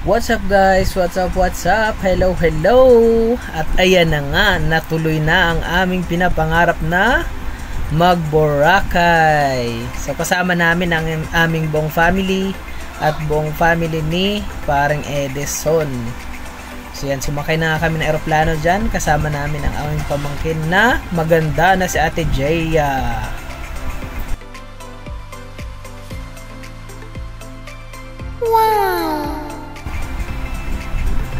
What's up guys? What's up? Hello, hello! At ayan na nga, natuloy na ang aming pinapangarap na mag-Boracay. So kasama namin ang aming buong family at buong family ni paring Edison. So yan, sumakay na kami ng eroplano dyan. Kasama namin ang aming pamangkin na maganda na si Ate Jaya. Wow!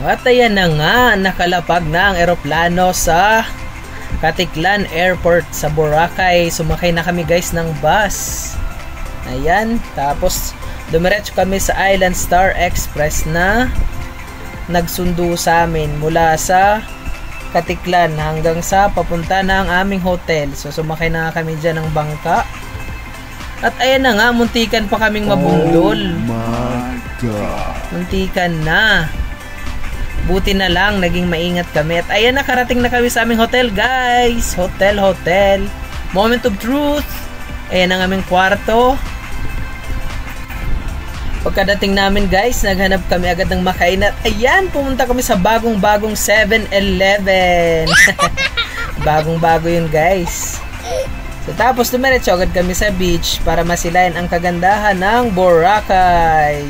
At ayan na nga, nakalapag na ang eroplano sa Katiklan Airport sa Boracay. Sumakay na kami guys ng bus. Ayan, tapos dumiretso kami sa Island Star Express na nagsundo sa amin mula sa Katiklan hanggang sa papunta na ang aming hotel. So sumakay na kami dyan ng bangka. At ayan na nga, muntikan pa kaming mabundol. Oh my God! Muntikan na. Buti na lang, naging maingat kami. At ayan, nakarating na kami sa aming hotel, guys. Hotel. Moment of truth. Ayan ang aming kwarto. Pagkadating namin, guys, naghanap kami agad ng makain. At ayan, pumunta kami sa bagong-bagong 7-Eleven. Bagong-bago yun, guys. So, tapos dumiretso agad kami sa beach para masilayan ang kagandahan ng Boracay.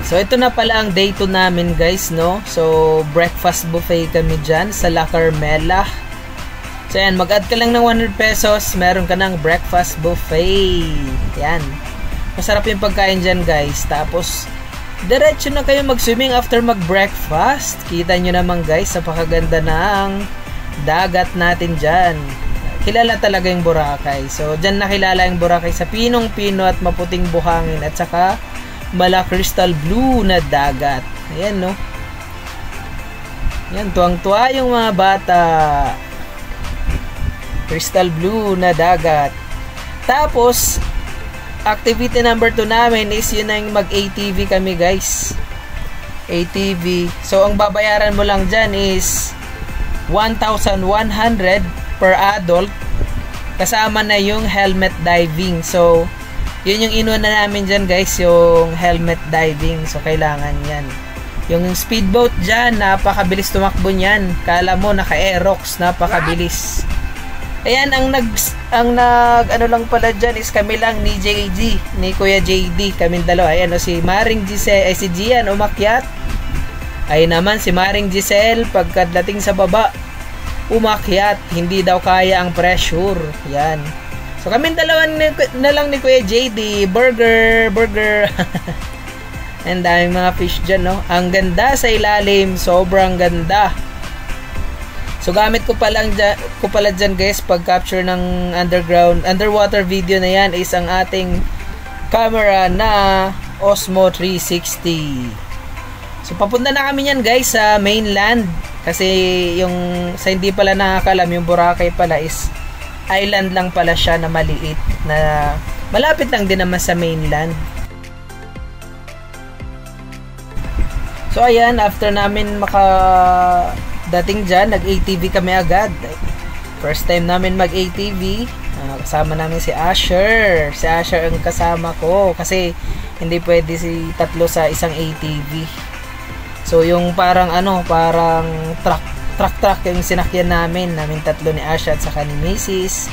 So, ito na pala ang day 2 namin guys, no? So, breakfast buffet kami dyan sa La Carmela. So, yan, mag-add ka lang ng 100 pesos, meron ka ng breakfast buffet. Yan. Masarap yung pagkain dyan guys. Tapos, diretso na kayo mag-swimming after mag-breakfast. Kita nyo naman guys, napakaganda ng dagat natin dyan. Kilala talaga yung Boracay. So, dyan nakilala yung Boracay sa pinong-pino at maputing buhangin at saka mala crystal blue na dagat. Ayan, no? Ayan, tuwang-tuwa yung mga bata. Crystal blue na dagat. Tapos, activity number 2 namin is yun ang mag-ATV kami, guys. ATV. So, ang babayaran mo lang dyan is 1,100 per adult. Kasama na yung helmet diving. So, yun yung inuwan na namin dyan guys, yung helmet diving. So kailangan yan. Yung speedboat dyan, napakabilis tumakbo nyan. Kala mo naka-aerox, napakabilis. Ayan, ang ano lang pala dyan is kami lang ni JD, ni Kuya JD, kaming dalawa. Ayan, o si Maring Giselle, si Gian umakyat. Ayun naman si Maring Giselle, pagkadating sa baba, umakyat, hindi daw kaya ang pressure. Yan. So kami dalawa na lang ni Kuya JD, burger. And daming mga fish dyan, no? Ang ganda sa ilalim, sobrang ganda. So gamit ko pala dyan guys, pag capture ng underwater video na yan is ang ating camera na Osmo 360. So papunta na kami yan guys sa mainland. Kasi yung sa hindi pala nakakalam, yung Boracay pala is island lang pala siya na maliit, na malapit lang din naman sa mainland. So ayan, after namin makadating dyan, nag-ATV kami agad. First time namin mag-ATV. Kasama namin si Asher. Si Asher ang kasama ko kasi hindi pwede si tatlo sa isang ATV. So yung parang truck yung sinakyan namin tatlo ni Asha at saka ni Mrs.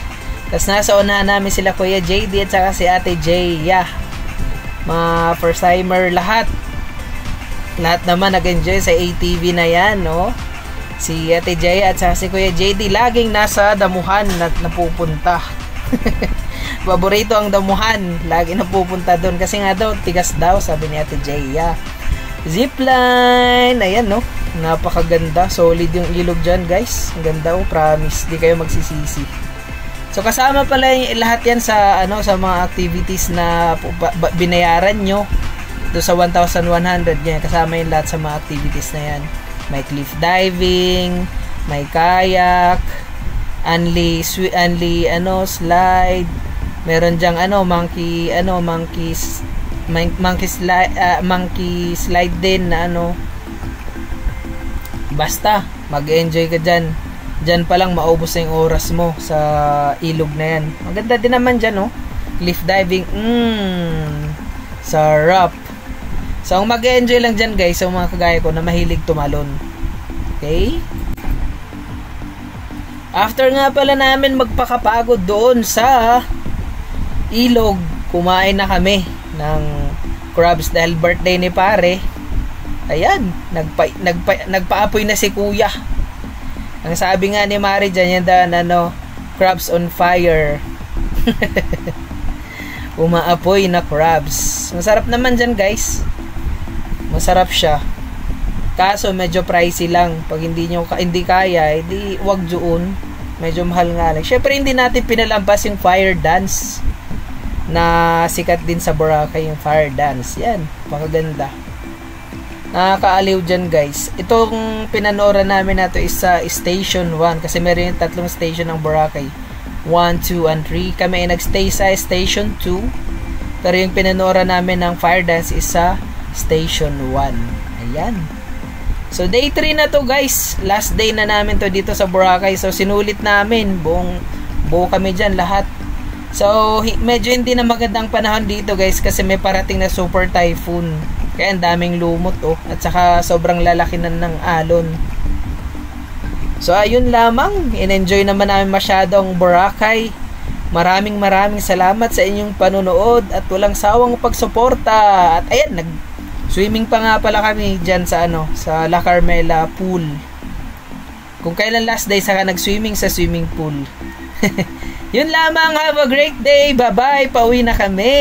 Tapos nasa unahan namin sila Kuya JD at saka si Ate Jaya. Mga first timer lahat naman nag-enjoy sa ATV na yan, no? Si Ate Jaya at saka si Kuya JD laging nasa damuhan na napupunta. Paborito ang damuhan, lagi napupunta doon kasi nga daw tigas daw, sabi ni Ate Jaya. Zipline, ayan, no? Napakaganda, solid yung ilog dyan guys. Ang ganda, promise, di kayo magsisisi. So kasama pala lahat yan sa sa mga activities na binayaran nyo do sa 1,100 yan. Kasama yung lahat sa mga activities na yan. May cliff diving, may kayak, only slide, meron dyang monkey slide din na basta mag-enjoy ka dyan. Dyan pa lang maubos na yung oras mo sa ilog na yan. Maganda din naman dyan, no? Cliff diving, sarap. So, ang mag-enjoy lang dyan guys, sa mga kagaya ko na mahilig tumalon. Okay? After nga pala namin magpakapagod doon sa ilog, kumain na kami ng crabs dahil birthday ni pare. Ayan, nagpaapoy na si kuya. Ang sabi nga ni Mari dyan, yan crabs on fire. Umaapoy na crabs. Masarap naman dyan guys. Masarap siya. Kaso medyo pricey lang. Pag hindi kaya, hindi wag doon. Medyo mahal nga lang. Syempre hindi natin pinalampas yung fire dance na sikat din sa Boracay, yung fire dance. Yan, makaganda. Nakakaaliw dyan guys. Itong pinanooran namin na to is sa Station 1 kasi meron yung 3 station ng Boracay. 1, 2, and 3. Kami ay nagstay sa Station 2. Pero yung pinanooran namin ng fire dance is sa Station 1. Ayan. So day 3 na to guys. Last day na namin to dito sa Boracay. So sinulit namin. Buo kami dyan lahat. So medyo hindi na magandang panahon dito guys kasi may parating na super typhoon. Kaya ang daming lumot at saka sobrang lalaki na ng alon. So ayun lamang. In-enjoy naman namin masyadong Boracay. Maraming salamat sa inyong panunood at walang sawang pagsuporta. At ayan, swimming pa nga pala kami dyan sa sa La Carmela pool. Kung kailan last day saka nag-swimming sa swimming pool. Yun lamang, have a great day. Bye bye, pauwi na kami.